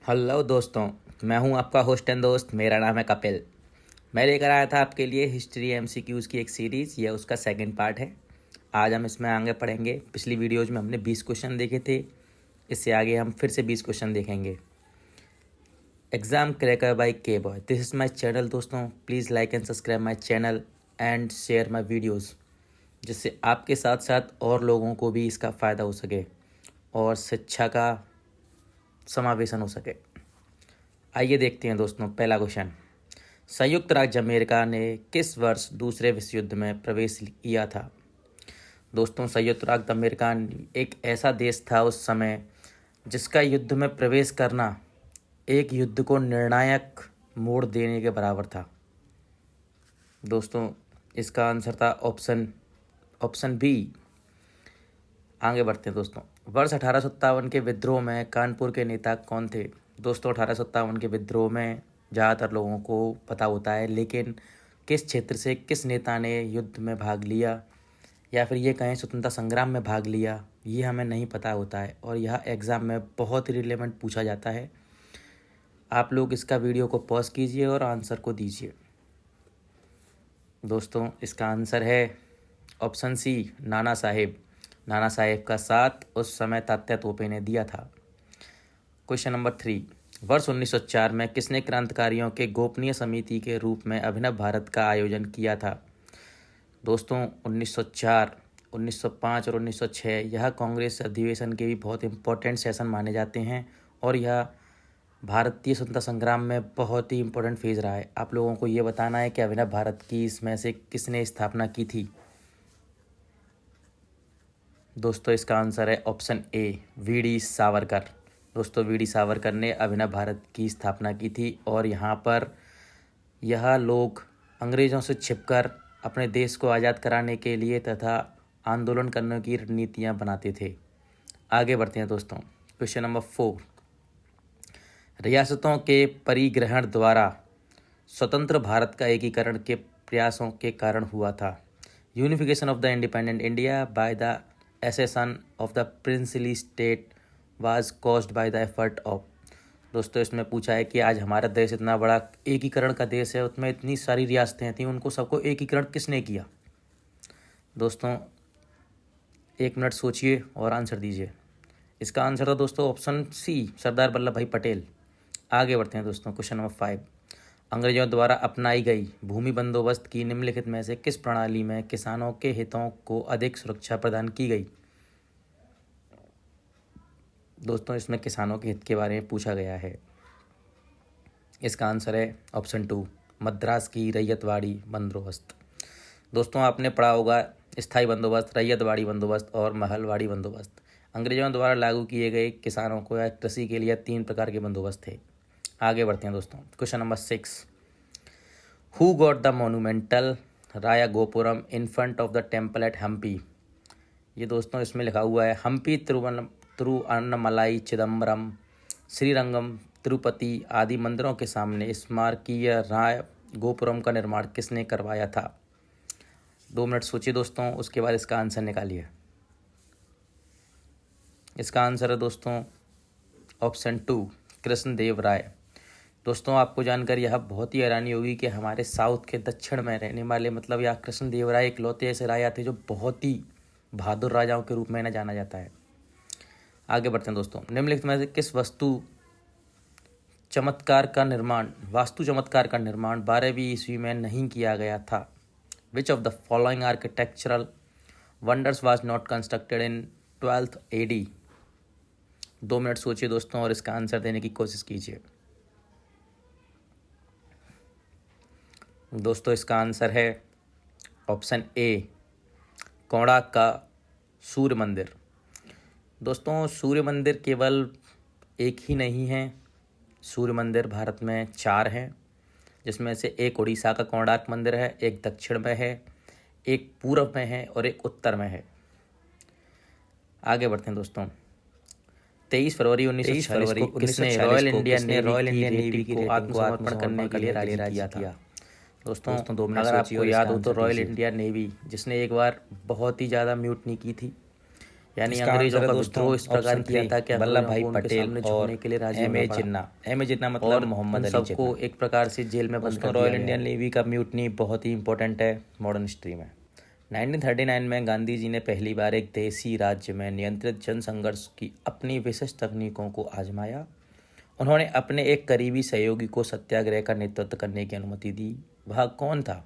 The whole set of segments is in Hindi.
हेलो दोस्तों, मैं हूं आपका होस्ट एंड दोस्त। मेरा नाम है कपिल। मैं लेकर आया था आपके लिए हिस्ट्री एमसीक्यूज़ की एक सीरीज़। यह उसका सेकंड पार्ट है। आज हम इसमें आगे पढ़ेंगे। पिछली वीडियोज़ में हमने 20 क्वेश्चन देखे थे। इससे आगे हम फिर से 20 क्वेश्चन देखेंगे। Exam cracker by K boy. This is my channel दोस्तों। Please like and subscribe my channel and share my videos, जिससे आपके साथ साथ और लोगों को भी इसका फ़ायदा हो सके और शिक्षा का समावेशन हो सके। आइए देखते हैं दोस्तों। पहला क्वेश्चन, संयुक्त राज्य अमेरिका ने किस वर्ष दूसरे विश्व युद्ध में प्रवेश किया था? दोस्तों, संयुक्त राज्य अमेरिका एक ऐसा देश था उस समय जिसका युद्ध में प्रवेश करना एक युद्ध को निर्णायक मोड़ देने के बराबर था। दोस्तों, इसका आंसर था ऑप्शन बी। आगे बढ़ते हैं दोस्तों। वर्ष 1857 के विद्रोह में कानपुर के नेता कौन थे? दोस्तों, 1857 के विद्रोह में ज़्यादातर लोगों को पता होता है, लेकिन किस क्षेत्र से किस नेता ने युद्ध में भाग लिया या फिर ये कहें स्वतंत्रता संग्राम में भाग लिया, ये हमें नहीं पता होता है और यह एग्ज़ाम में बहुत ही रिलेवेंट पूछा जाता है। आप लोग इसका वीडियो को पॉज कीजिए और आंसर को दीजिए। दोस्तों, इसका आंसर है ऑप्शन सी, नाना साहेब। नाना साहेब का साथ उस समय तात्या तोपे ने दिया था। क्वेश्चन नंबर 3, वर्ष 1904 में किसने क्रांतिकारियों के गोपनीय समिति के रूप में अभिनव भारत का आयोजन किया था? दोस्तों, 1904, 1905 और 1906 यह कांग्रेस अधिवेशन के भी बहुत इम्पोर्टेंट सेशन माने जाते हैं और यह भारतीय स्वतंत्रता संग्राम में बहुत ही इम्पोर्टेंट फेज रहा है। आप लोगों को ये बताना है कि अभिनव भारत की इसमें से किसने स्थापना की थी। दोस्तों, इसका आंसर है ऑप्शन ए, वी.डी. सावरकर। दोस्तों, वी.डी. सावरकर ने अभिनव भारत की स्थापना की थी और यहाँ पर यह लोग अंग्रेज़ों से छिपकर अपने देश को आज़ाद कराने के लिए तथा आंदोलन करने की रणनीतियाँ बनाते थे। आगे बढ़ते हैं दोस्तों। क्वेश्चन नंबर 4, रियासतों के परिग्रहण द्वारा स्वतंत्र भारत का एकीकरण के प्रयासों के कारण हुआ था। Unification of the independent India by the accession of the princely state was caused by the effort of. दोस्तों, इसमें पूछा है कि आज हमारा देश इतना बड़ा एकीकरण का देश है, उसमें इतनी सारी रियासतें थीं, उनको सबको एकीकरण किसने किया? दोस्तों, 1 मिनट सोचिए और आंसर दीजिए। इसका आंसर था दोस्तों ऑप्शन सी, सरदार वल्लभ भाई पटेल। आगे बढ़ते हैं दोस्तों। क्वेश्चन नंबर 5, अंग्रेजों द्वारा अपनाई गई भूमि बंदोबस्त की निम्नलिखित में से किस प्रणाली में किसानों के हितों को अधिक सुरक्षा प्रदान की गई? दोस्तों, इसमें किसानों के हित के बारे में पूछा गया है। इसका आंसर है ऑप्शन 2, मद्रास की रैयतवाड़ी बंदोबस्त। दोस्तों, आपने पढ़ा होगा स्थायी बंदोबस्त, रैयतवाड़ी बंदोबस्त और महलवाड़ी बंदोबस्त। अंग्रेजों द्वारा लागू किए गए किसानों को या कृषि के लिए 3 प्रकार के बंदोबस्त थे। आगे बढ़ते हैं दोस्तों। Question number 6, who got the monumental Raya Gopuram in front of the temple at Hampi? ये दोस्तों इसमें लिखा हुआ है हम्पी, तिरुअन्नमलाई, चिदम्बरम, श्रीरंगम, तिरुपति आदि मंदिरों के सामने स्मारकीय राय गोपुरम का निर्माण किसने करवाया था? 2 मिनट सोचिए दोस्तों, उसके बाद इसका आंसर निकालिए। इसका आंसर है दोस्तों ऑप्शन 2, कृष्णदेव राय। दोस्तों, आपको जानकर यह बहुत ही हैरानी होगी कि हमारे साउथ के दक्षिण में रहने वाले मतलब यह कृष्णदेव राय इकलौते ऐसे राजा थे जो बहुत ही बहादुर राजाओं के रूप में इन्हें जाना जाता है। आगे बढ़ते हैं दोस्तों। निम्नलिखित में से किस वास्तु चमत्कार का निर्माण 12वीं ईस्वी में नहीं किया गया था? Which of the following architectural wonders was not constructed in 12th AD? 2 minute सोचिए दोस्तों और इसका आंसर देने की कोशिश कीजिए। दोस्तों, इसका आंसर है ऑप्शन ए, कोणार्क का सूर्य मंदिर। दोस्तों, सूर्य मंदिर केवल एक ही नहीं है, सूर्य मंदिर भारत में 4 हैं, जिसमें से एक उड़ीसा का कोणार्क मंदिर है, एक दक्षिण में है, एक पूर्व में है और एक उत्तर में है। आगे बढ़ते हैं दोस्तों। 23 फरवरी 1946 को किसने रॉयल इंडियन नेवी को आत्मसमर्पण करने के लिए राजी किया था? दोस्तों 2 मिनट अगर आपको याद हो तो रॉयल इंडियन नेवी जिसने एक बार बहुत ही ज़्यादा म्यूटनी की थी, यानी इसका अंग्रेजों आंसर का है दोस्तों विद्रोह इस प्रकार ऑप्शन किया 3 था कि वल्लभ अंग्रेजों भाई को उनके पटेल सामने और झुकने के लिए राजी एम होना ए पड़ा जिन्ना। एम ए जिन्ना मतलब और मोहम्मद उन अली सबको जिन्ना। एक प्रकार से जेल में बंद कर दोस्तों दिया रॉयल गया। इंडियन नेवी का म्यूटनी बहुत ही इंपॉर्टेंट है मॉडर्न हिस्ट्री में। 1939 में गांधी जी ने पहली बार एक देसी राज्य में नियंत्रित जनसंघर्ष की अपनी विशेष तकनीकों को आजमाया। उन्होंने अपने एक करीबी सहयोगी को सत्याग्रह का नेतृत्व करने की अनुमति दी। वह कौन था?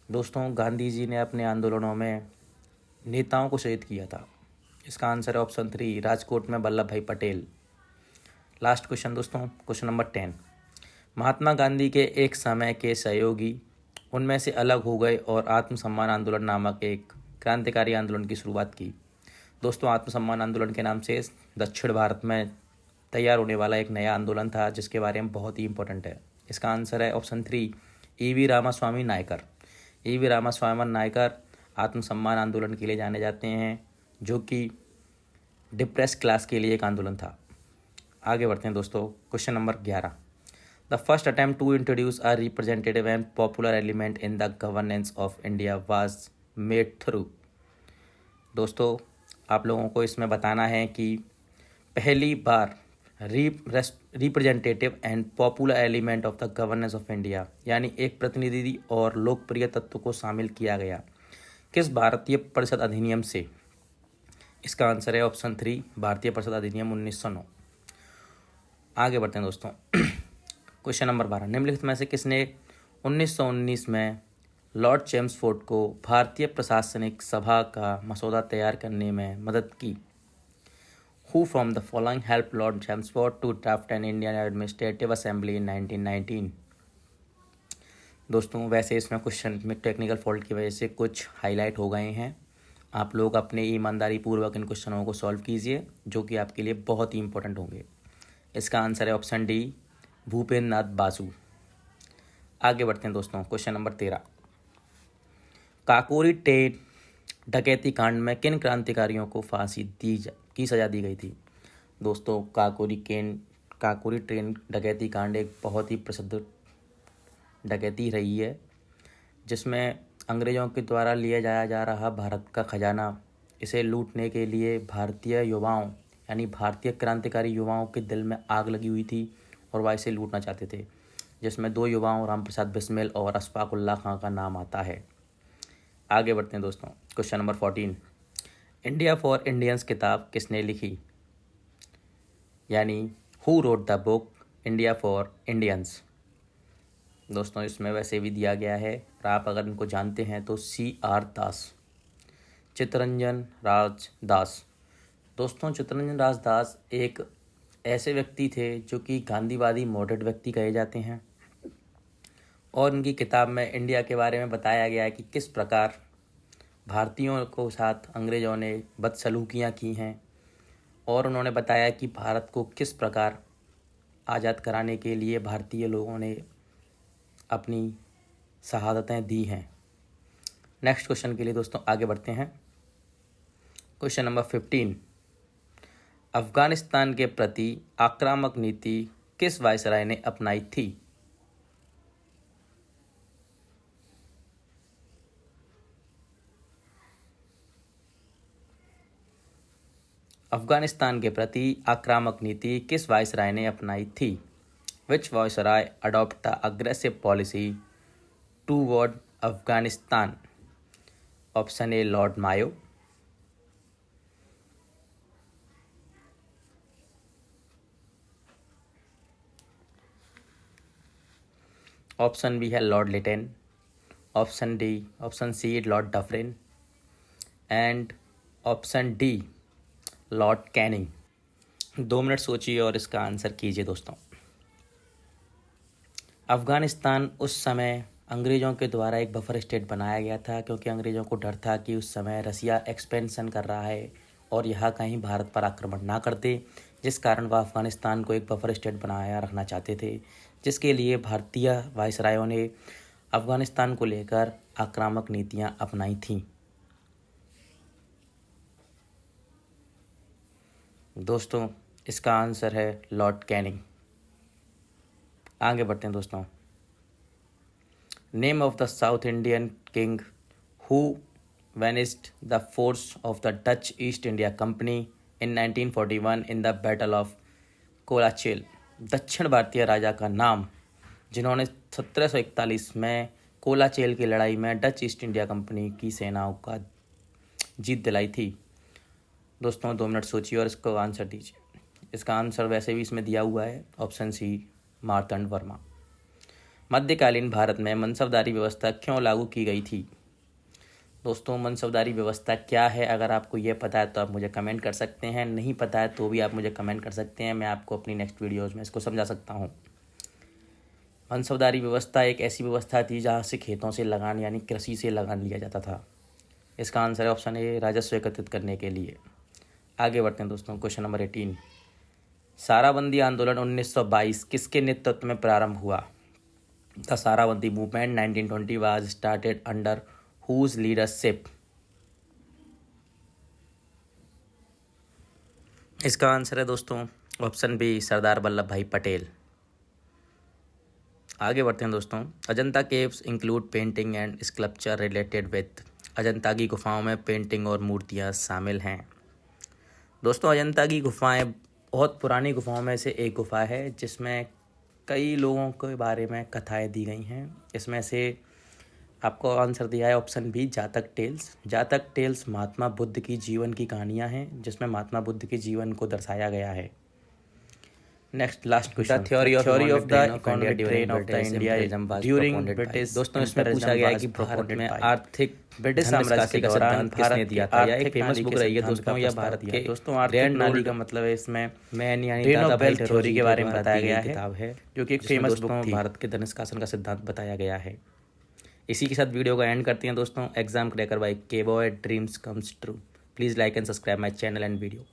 दोस्तों गांधी जी ने अपने आंदोलनों में नेताओं को शहीद किया था। इसका आंसर है ऑप्शन 3 राजकोट में वल्लभ भाई पटेल। लास्ट क्वेश्चन दोस्तों, क्वेश्चन नंबर 10। महात्मा गांधी के एक समय के सहयोगी उनमें से अलग हो गए और आत्मसम्मान आंदोलन नामक एक क्रांतिकारी आंदोलन की शुरुआत की। दोस्तों आत्मसम्मान आंदोलन के नाम से दक्षिण भारत में तैयार होने वाला एक नया आंदोलन था जिसके बारे में बहुत ही इंपॉर्टेंट है। इसका आंसर है option 3 EV Ramaswamy Naicker. EV Ramaswamy Naicker आत्मसम्मान आंदोलन के लिए जाने जाते हैं, जो कि डिप्रेस क्लास के लिए एक आंदोलन था। आगे बढ़ते हैं दोस्तों, question number 11। The first attempt to introduce a representative and popular element in the governance of India was made through. दोस्तों आप लोगों को इसमें बताना है कि पहली बार representative and popular element of the governance of India यानी एक प्रतिनिधि और लोकप्रिय तत्व को शामिल किया गया किस भारतीय परिषद अधिनियम से? इसका आंसर है ऑप्शन 3 भारतीय परिषद अधिनियम 1909। आगे बढ़ते हैं दोस्तों, क्वेश्चन नंबर 12। निम्नलिखित में से किसने 1919 में लॉर्ड चेम्सफोर्ड को भारतीय प्रशासनिक सभा का मसौदा तैयार करने में मदद की? Who from the following helped Lord Chelmsford to draft an Indian Administrative Assembly in 1919? दोस्तों वैसे इसमें क्वेश्चन में टेक्निकल फॉल्ट की वजह से कुछ हाईलाइट हो गए हैं। आप लोग अपने ईमानदारी पूर्वक इन क्वेश्चनों को सॉल्व कीजिए, जो कि आपके लिए बहुत ही इंपॉर्टेंट होंगे। इसका आंसर है ऑप्शन डी भूपेंद्र नाथ बासु। आगे बढ़ते हैं दोस्तों, क्वेश्चन नंबर 13। काकोरी ट्रेन डकैती कांड में किन क्रांतिकारियों को फांसी की सजा दी गई थी? दोस्तों काकोरी ट्रेन डकैती कांड एक बहुत ही प्रसिद्ध डकैती रही है, जिसमें अंग्रेज़ों के द्वारा लिया जाया जा रहा भारत का खजाना, इसे लूटने के लिए भारतीय युवाओं यानी भारतीय क्रांतिकारी युवाओं के दिल में आग लगी हुई थी और वह इसे लूटना चाहते थे, जिसमें 2 युवाओं रामप्रसाद बिस्मिल और अशफाक उल्लाह खां का नाम आता है। आगे बढ़ते हैं दोस्तों, question number 14। India for Indians किताब किसने लिखी? यानी who wrote the book India for Indians? दोस्तों इसमें वैसे भी दिया गया है और आप अगर इनको जानते हैं तो CR दास, चित्तरंजन राज दास। दोस्तों चित्तरंजन राज दास एक ऐसे व्यक्ति थे जो कि गांधीवादी मॉडरेट व्यक्ति कहे जाते हैं, और उनकी किताब में इंडिया के बारे में बताया गया है कि किस प्रकार भारतीयों को साथ अंग्रेज़ों ने बदसलूकियाँ की हैं, और उन्होंने बताया कि भारत को किस प्रकार आज़ाद कराने के लिए भारतीय लोगों ने अपनी शहादतें दी हैं। नेक्स्ट क्वेश्चन के लिए दोस्तों आगे बढ़ते हैं, क्वेश्चन नंबर 15। अफगानिस्तान के प्रति आक्रामक नीति किस वायसराय ने अपनाई थी? अफगानिस्तान के प्रति आक्रामक नीति किस वायसराय ने अपनाई थी? Which viceroy adopt the aggressive policy toward Afghanistan? Option A Lord Mayo, option B है Lord Lytton, option C Lord Dufferin and option D Lord Canning. 2 minute सोचिए और इसका आंसर कीजिए दोस्तों। अफ़गानिस्तान उस समय अंग्रेज़ों के द्वारा एक बफर स्टेट बनाया गया था, क्योंकि अंग्रेज़ों को डर था कि उस समय रसिया एक्सपेंशन कर रहा है और यह कहीं भारत पर आक्रमण ना कर दे, जिस कारण वह अफ़गानिस्तान को एक बफर स्टेट बनाया रखना चाहते थे, जिसके लिए भारतीय वायसरायों ने अफ़गानिस्तान को लेकर आक्रामक नीतियां अपनाई थीं। दोस्तों इसका आंसर है लॉर्ड कैनिंग। आगे बढ़ते हैं दोस्तों, name of the south Indian king who vanished the force of the Dutch East India Company in 1941 in the Battle of कोलाचिल। दक्षिण भारतीय राजा का नाम जिन्होंने 1741 में कोलाचिल की लड़ाई में डच ईस्ट इंडिया कंपनी की सेनाओं का जीत दिलाई थी। दोस्तों 2 मिनट सोचिए और इसको आंसर दीजिए। इसका आंसर वैसे भी इसमें दिया हुआ है, ऑप्शन सी मार्तंड वर्मा। मध्यकालीन भारत में मनसबदारी व्यवस्था क्यों लागू की गई थी? दोस्तों मनसबदारी व्यवस्था क्या है, अगर आपको ये पता है तो आप मुझे कमेंट कर सकते हैं, नहीं पता है तो भी आप मुझे कमेंट कर सकते हैं, मैं आपको अपनी नेक्स्ट वीडियोज़ में इसको समझा सकता हूँ। मनसबदारी व्यवस्था एक ऐसी व्यवस्था थी जहाँ से खेतों से लगान यानी कृषि से लगान लिया जाता था। इसका आंसर है ऑप्शन ए, राजस्व एकत्रित करने के लिए। आगे बढ़ते हैं दोस्तों, क्वेश्चन नंबर 18। साराबंदी आंदोलन 1922 किसके नेतृत्व में प्रारंभ हुआ? The Sarabandi movement 1920 was started under whose leadership? इसका आंसर है दोस्तों ऑप्शन बी, सरदार वल्लभ भाई पटेल। आगे बढ़ते हैं दोस्तों। Ajanta caves include painting and sculpture related with. Ajanta की गुफाओं में पेंटिंग और मूर्तियां शामिल हैं। दोस्तों अजंता की गुफाएं बहुत पुरानी गुफाओं में से एक गुफा है जिसमें कई लोगों के बारे में कथाएं दी गई हैं। इसमें से आपको आंसर दिया है ऑप्शन बी, जातक टेल्स। जातक टेल्स महात्मा बुद्ध की जीवन की कहानियां हैं जिसमें महात्मा बुद्ध के जीवन को दर्शाया गया है। Next last question, theory of the economic train of the India during British. दोस्तों इसमें पूछा गया है कि भारत में आर्थिक ब्रिटिश साम्राज्य के दौरान किसने दिया था? यह एक फेमस बुक रही है दोस्तों, या भारत के दोस्तों आर्थिक नाली का मतलब है इसमें मैन यानी दादाभाई थ्योरी के बारे में बताया गया है, किताब है जो कि एक फेमस बुक थी। भारत के धनुष्कासन का सिद्धांत बताया गया है। इसी के साथ वीडियो का एंड करते हैं दोस्तों। Exam cracker by K boy, dreams comes true. Please like and subscribe my channel and video.